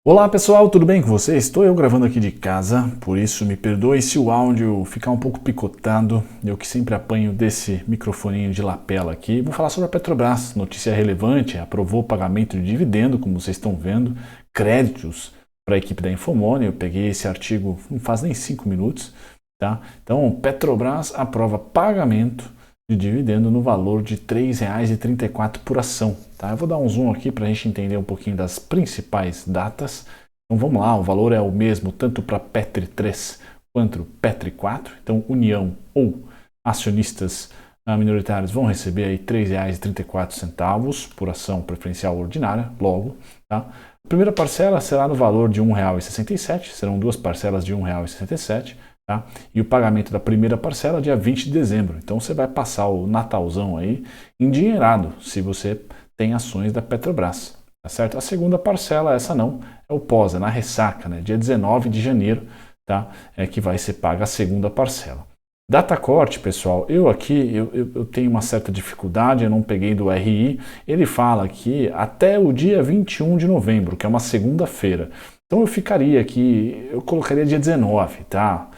Olá pessoal, tudo bem com vocês? Estou eu gravando aqui de casa, por isso me perdoe se o áudio ficar um pouco picotado, eu que sempre apanho desse microfoninho de lapela aqui. Vou falar sobre a Petrobras, notícia relevante, aprovou o pagamento de dividendo, como vocês estão vendo, créditos para a equipe da Infomoney, eu peguei esse artigo não faz nem 5 minutos, tá? Então, Petrobras aprova pagamento de dividendo no valor de R$ 3,34 por ação. Tá? Eu vou dar um zoom aqui para a gente entender um pouquinho das principais datas. Então vamos lá, o valor é o mesmo tanto para Petri 3 quanto Petri 4. Então União ou acionistas minoritários vão receber aí R$ 3,34 por ação preferencial ordinária, logo. Tá? A primeira parcela será no valor de R$ 1,67, serão duas parcelas de R$ 1,67. Tá? E o pagamento da primeira parcela dia 20 de dezembro. Então você vai passar o Natalzão aí endinheirado, se você tem ações da Petrobras. Tá certo? A segunda parcela, essa não, é o pós, é na ressaca, né? Dia 19 de janeiro, tá? É que vai ser paga a segunda parcela. Data corte, pessoal, eu tenho uma certa dificuldade, eu não peguei do RI, ele fala que até o dia 21 de novembro, que é uma segunda-feira. Então eu ficaria aqui, eu colocaria dia 19, tá?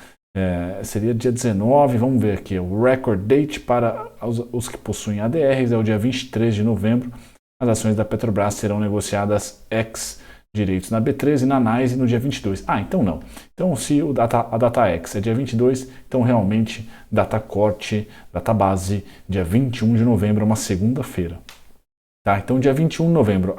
Seria dia 19, vamos ver aqui, o record date para os que possuem ADRs é o dia 23 de novembro. As ações da Petrobras serão negociadas ex-direitos na B3 e na NYSE no dia 22. Então não. Então se a data ex é dia 22, então realmente data corte, data base, dia 21 de novembro, uma segunda-feira. Tá? Então, dia 21 de novembro,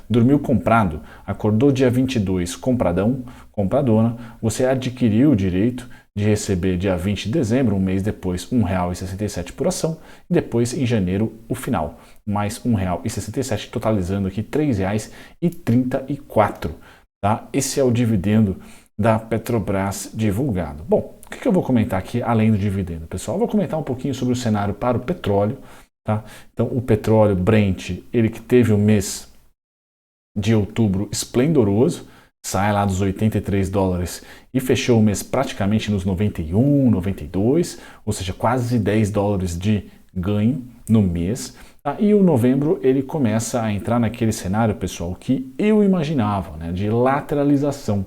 dormiu comprado, acordou dia 22 compradão, compradona, você adquiriu o direito de receber dia 20 de dezembro, um mês depois, R$ 1,67 por ação, e depois, em janeiro, o final, mais R$ 1,67, totalizando aqui R$ 3,34. Tá? Esse é o dividendo da Petrobras divulgado. Bom, o que eu vou comentar aqui além do dividendo, pessoal? Eu vou comentar um pouquinho sobre o cenário para o petróleo. Tá? Então, o petróleo Brent, ele que teve o mês de outubro esplendoroso, sai lá dos $83 e fechou o mês praticamente nos 91, 92, ou seja, quase $10 de ganho no mês. Tá? E o novembro ele começa a entrar naquele cenário, pessoal, que eu imaginava, né, de lateralização.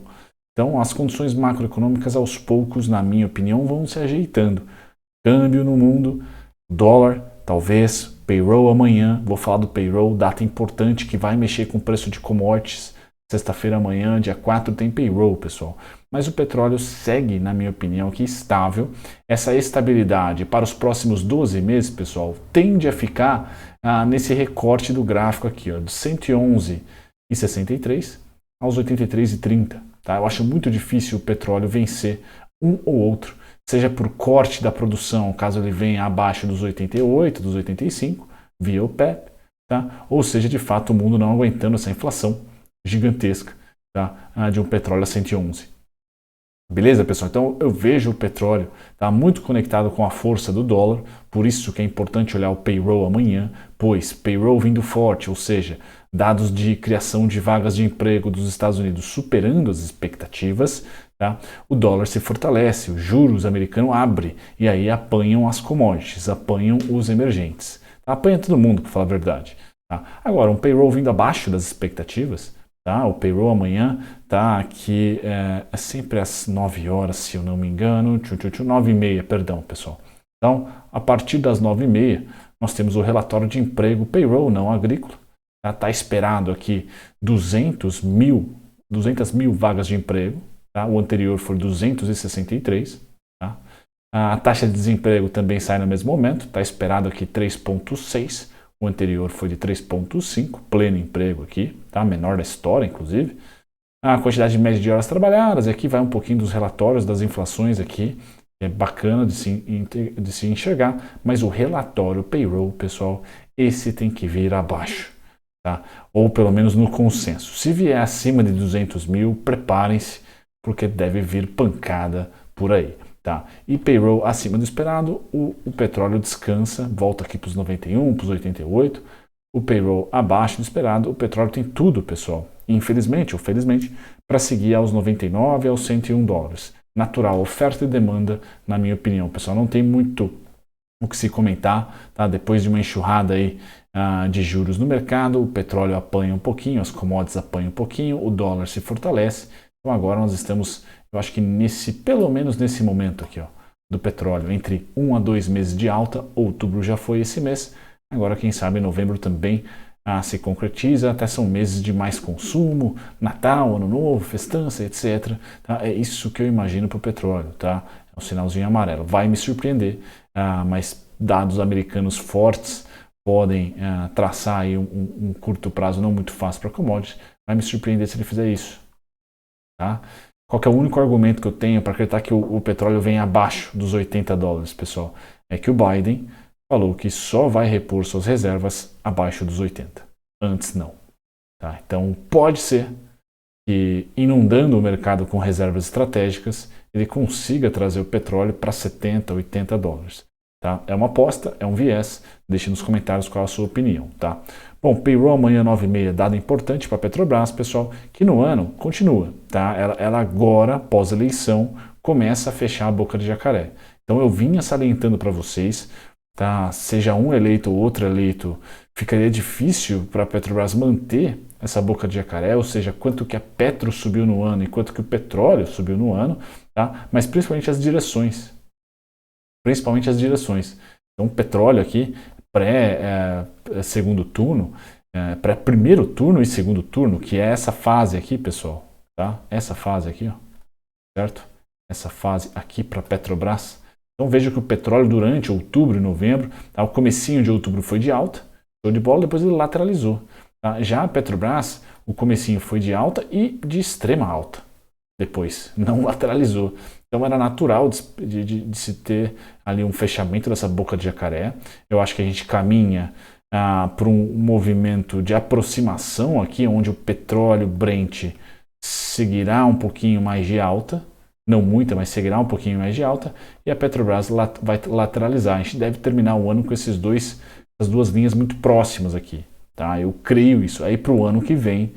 Então, as condições macroeconômicas aos poucos, na minha opinião, vão se ajeitando. Câmbio no mundo, dólar, talvez, payroll amanhã, vou falar do payroll, data importante que vai mexer com o preço de commodities. Sexta-feira amanhã, dia 4, tem payroll, pessoal. Mas o petróleo segue, na minha opinião, aqui estável. Essa estabilidade para os próximos 12 meses, pessoal, tende a ficar nesse recorte do gráfico aqui, ó, de 111,63 aos 83,30. Tá? Eu acho muito difícil o petróleo vencer um ou outro, seja por corte da produção, caso ele venha abaixo dos 88, dos 85, via OPEP, tá? Ou seja, de fato, o mundo não aguentando essa inflação gigantesca, tá? De um petróleo a 111. Beleza, pessoal? Então eu vejo o petróleo muito conectado com a força do dólar, por isso que é importante olhar o payroll amanhã, pois payroll vindo forte, ou seja, dados de criação de vagas de emprego dos Estados Unidos superando as expectativas, tá? O dólar se fortalece, o juros americano abre e aí apanham as commodities, apanham os emergentes. Tá? Apanha todo mundo, para falar a verdade. Tá? Agora, um payroll vindo abaixo das expectativas, tá? O payroll amanhã tá aqui, é sempre às 9 horas, se eu não me engano, 9h30, perdão, pessoal. Então, a partir das 9h30, nós temos o relatório de emprego, payroll não agrícola. Tá esperado aqui 200 mil vagas de emprego. Tá? O anterior foi 263. Tá? A taxa de desemprego também sai no mesmo momento. Está esperado aqui 3,6. O anterior foi de 3,5. Pleno emprego aqui. Tá? Menor da história, inclusive. A quantidade média de horas trabalhadas. Aqui vai um pouquinho dos relatórios das inflações aqui. É bacana de se enxergar. Mas o relatório payroll, pessoal, esse tem que vir abaixo. Tá? Ou pelo menos no consenso. Se vier acima de 200 mil, preparem-se, porque deve vir pancada por aí. Tá? E payroll acima do esperado, o petróleo descansa, volta aqui para os 91, para os 88. O payroll abaixo do esperado, o petróleo tem tudo, pessoal, infelizmente ou felizmente, para seguir aos 99 aos $101. Natural, oferta e demanda, na minha opinião, pessoal, não tem muito o que se comentar, tá? Depois de uma enxurrada aí de juros no mercado, o petróleo apanha um pouquinho, as commodities apanham um pouquinho, o dólar se fortalece. Então agora nós estamos, eu acho que pelo menos nesse momento aqui, ó, do petróleo, entre 1 a 2 meses de alta. Outubro já foi esse mês, agora quem sabe novembro também se concretiza, até são meses de mais consumo, Natal, Ano Novo, festança, etc. Tá? É isso que eu imagino para o petróleo, tá? É um sinalzinho amarelo. Vai me surpreender, mas dados americanos fortes podem traçar aí um curto prazo não muito fácil para commodities. Vai me surpreender se ele fizer isso. Tá? Qual que é o único argumento que eu tenho para acreditar que o petróleo vem abaixo dos 80 dólares, pessoal? É que o Biden falou que só vai repor suas reservas abaixo dos 80. Antes não. Tá? Então pode ser que inundando o mercado com reservas estratégicas, ele consiga trazer o petróleo para 70, 80 dólares. Tá? É uma aposta, é um viés. Deixe nos comentários qual a sua opinião. Tá? Bom, payroll amanhã 9h30, dado importante para a Petrobras, pessoal, que no ano continua. Tá? Ela agora, pós-eleição, começa a fechar a boca de jacaré. Então eu vinha salientando para vocês, tá? Seja um eleito ou outro eleito, ficaria difícil para a Petrobras manter essa boca de jacaré, ou seja, quanto que a Petro subiu no ano e quanto que o petróleo subiu no ano, tá? Mas principalmente as direções. Então, o petróleo aqui, pré-segundo turno, pré-primeiro turno e segundo turno, que é essa fase aqui, pessoal, tá? Essa fase aqui, ó, certo? Essa fase aqui para a Petrobras. Então, veja que o petróleo durante outubro e novembro, tá? O comecinho de outubro foi de alta, show de bola, depois ele lateralizou. Tá? Já a Petrobras, o comecinho foi de alta e de extrema alta. Depois, não lateralizou. Então era natural de se ter ali um fechamento dessa boca de jacaré. Eu acho que a gente caminha para um movimento de aproximação aqui, onde o petróleo Brent seguirá um pouquinho mais de alta, não muita, mas seguirá um pouquinho mais de alta, e a Petrobras vai lateralizar. A gente deve terminar o ano com essas duas linhas muito próximas aqui. Tá? Eu creio isso. Aí para o ano que vem,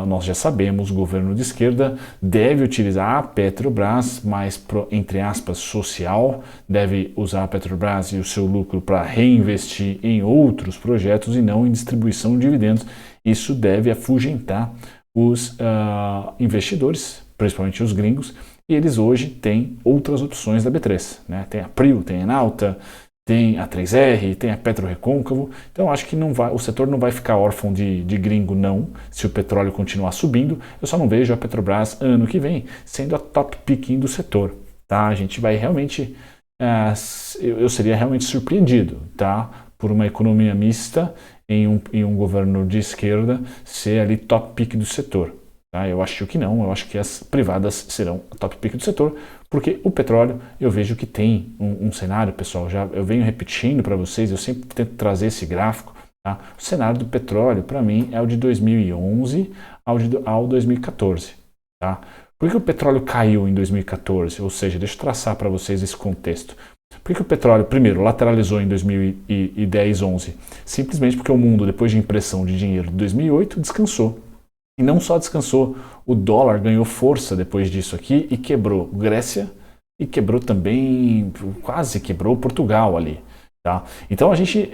nós já sabemos, o governo de esquerda deve utilizar a Petrobras, mas entre aspas social, deve usar a Petrobras e o seu lucro para reinvestir em outros projetos e não em distribuição de dividendos. Isso deve afugentar os investidores, principalmente os gringos, e eles hoje têm outras opções da B3, né? Tem a Prio, tem a Enalta, tem a 3R, tem a PetroRecôncavo. Então acho que o setor não vai ficar órfão de gringo não, se o petróleo continuar subindo. Eu só não vejo a Petrobras ano que vem sendo a top picking do setor. Tá? A gente vai realmente, eu seria realmente surpreendido, tá? Por uma economia mista em um governo de esquerda ser ali top pick do setor. Tá? Eu acho que não, eu acho que as privadas serão a top pick do setor, porque o petróleo eu vejo que tem um cenário, pessoal, eu venho repetindo para vocês, eu sempre tento trazer esse gráfico. Tá? O cenário do petróleo, para mim, é o de 2011 ao 2014. Tá? Por que o petróleo caiu em 2014? Ou seja, deixa eu traçar para vocês esse contexto. Por que o petróleo, primeiro, lateralizou em 2010, 11? Simplesmente porque o mundo, depois de impressão de dinheiro de 2008, descansou. E não só descansou, o dólar ganhou força depois disso aqui e quebrou Grécia e quebrou também, quase quebrou Portugal ali. Tá? Então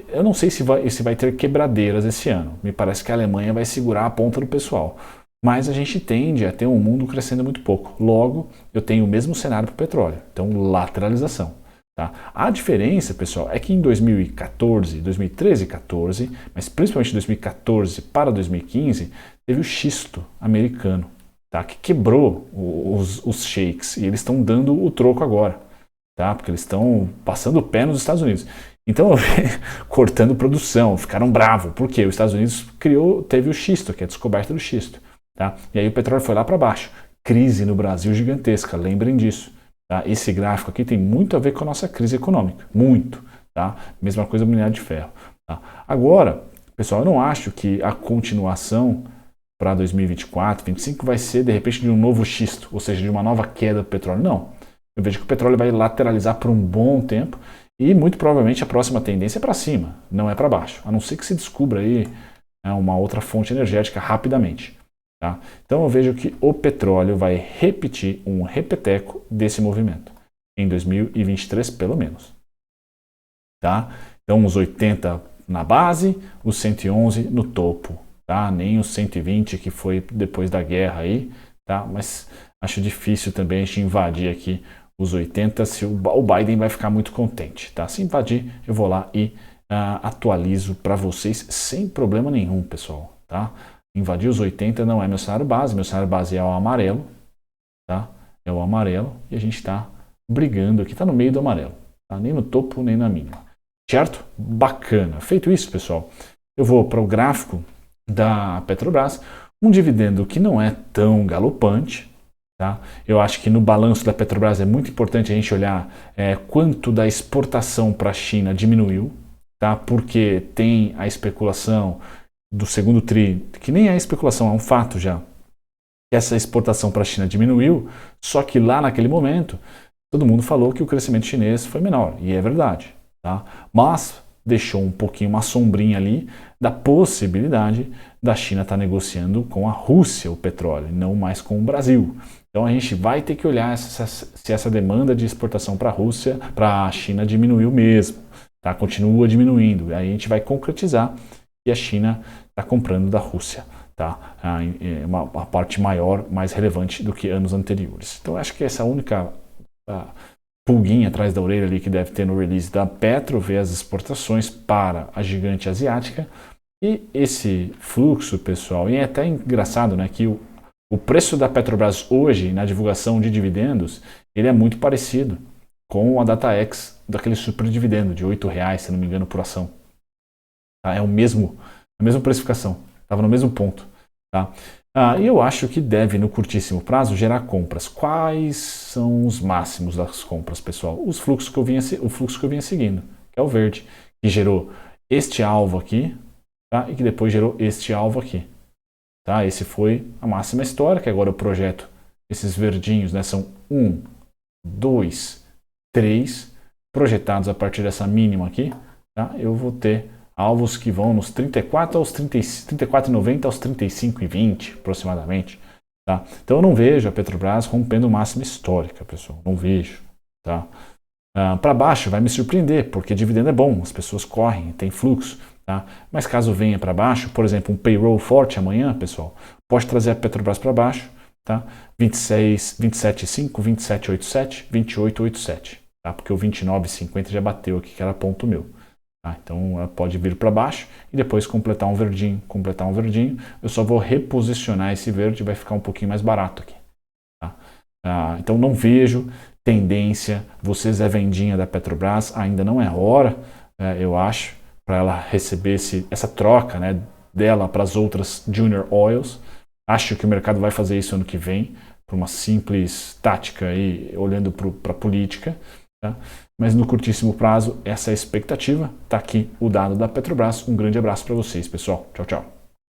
eu não sei se vai ter quebradeiras esse ano. Me parece que a Alemanha vai segurar a ponta do pessoal. Mas a gente tende a ter um mundo crescendo muito pouco. Logo, eu tenho o mesmo cenário para o petróleo. Então, lateralização. Tá? A diferença, pessoal, é que em 2014, 2013 e 2014, mas principalmente 2014 para 2015, teve o xisto americano, tá? Que quebrou os sheiks e eles estão dando o troco agora, tá? Porque eles estão passando o pé nos Estados Unidos. Então, cortando produção, ficaram bravos, porque os Estados Unidos teve o xisto, que é a descoberta do xisto. Tá? E aí o petróleo foi lá para baixo. Crise no Brasil gigantesca, lembrem disso. Tá? Esse gráfico aqui tem muito a ver com a nossa crise econômica, muito. Tá? Mesma coisa do minério de ferro. Tá? Agora, pessoal, eu não acho que a continuação para 2024, 2025 vai ser de repente de um novo xisto, ou seja, de uma nova queda do petróleo. Não. Eu vejo que o petróleo vai lateralizar por um bom tempo e muito provavelmente a próxima tendência é para cima, não é para baixo, a não ser que se descubra aí uma outra fonte energética rapidamente. Tá? Então eu vejo que o petróleo vai repetir um repeteco desse movimento em 2023 pelo menos. Tá? Então uns 80, na base, os 111 no topo, tá? Nem os 120 que foi depois da guerra aí, tá? Mas acho difícil também a gente invadir aqui os 80, se o Biden vai ficar muito contente, tá? Se invadir, eu vou lá e atualizo para vocês sem problema nenhum, pessoal, tá? Invadir os 80 não é meu cenário base é o amarelo, tá? É o amarelo e a gente está brigando aqui, está no meio do amarelo, tá? Nem no topo, nem na mínima, certo? Bacana. Feito isso, pessoal, eu vou para o gráfico da Petrobras, um dividendo que não é tão galopante, tá? Eu acho que no balanço da Petrobras é muito importante a gente olhar quanto da exportação para a China diminuiu, tá? Porque tem a especulação do segundo TRI, que nem é especulação, é um fato já, que essa exportação para a China diminuiu, só que lá naquele momento todo mundo falou que o crescimento chinês foi menor, e é verdade, tá? Mas deixou um pouquinho uma sombrinha ali da possibilidade da China estar negociando com a Rússia o petróleo, não mais com o Brasil. Então a gente vai ter que olhar se essa demanda de exportação para a Rússia, para a China diminuiu mesmo, tá? Continua diminuindo. Aí a gente vai concretizar que a China está comprando da Rússia, tá? Uma parte maior, mais relevante do que anos anteriores. Então acho que essa única pulguinha atrás da orelha ali que deve ter no release da Petro, ver as exportações para a gigante asiática e esse fluxo, pessoal. E é até engraçado, né, que o preço da Petrobras hoje na divulgação de dividendos, ele é muito parecido com a DataX daquele super dividendo de R$8, se não me engano, por ação. Tá? É a mesma precificação, estava no mesmo ponto. Tá? E eu acho que deve, no curtíssimo prazo, gerar compras. Quais são os máximos das compras, pessoal? O fluxo que eu vinha seguindo, que é o verde, que gerou este alvo aqui, tá? E que depois gerou este alvo aqui. Tá? Esse foi a máxima histórica, agora eu projeto esses verdinhos, né? São 1, 2, 3, projetados a partir dessa mínima aqui, tá? Eu vou ter alvos que vão nos 34,90 aos 35,20 aproximadamente, tá? Então eu não vejo a Petrobras rompendo máxima histórica, pessoal, não vejo, tá? Para baixo vai me surpreender, porque dividendo é bom, as pessoas correm, tem fluxo, tá? Mas caso venha para baixo, por exemplo, um payroll forte amanhã, pessoal, pode trazer a Petrobras para baixo, tá? 27,5, 27,87, 28,87, tá? Porque o 29,50 já bateu aqui, que era ponto meu. Então ela pode vir para baixo e depois completar um verdinho. Eu só vou reposicionar esse verde e vai ficar um pouquinho mais barato aqui. Tá? Então não vejo tendência. Vocês é vendinha da Petrobras, ainda não é hora, eu acho, para ela receber essa troca, né, dela para as outras Junior Oils. Acho que o mercado vai fazer isso ano que vem, por uma simples tática aí, olhando para a política. Tá? Mas no curtíssimo prazo, essa é a expectativa. Está aqui o dado da Petrobras. Um grande abraço para vocês, pessoal. Tchau, tchau.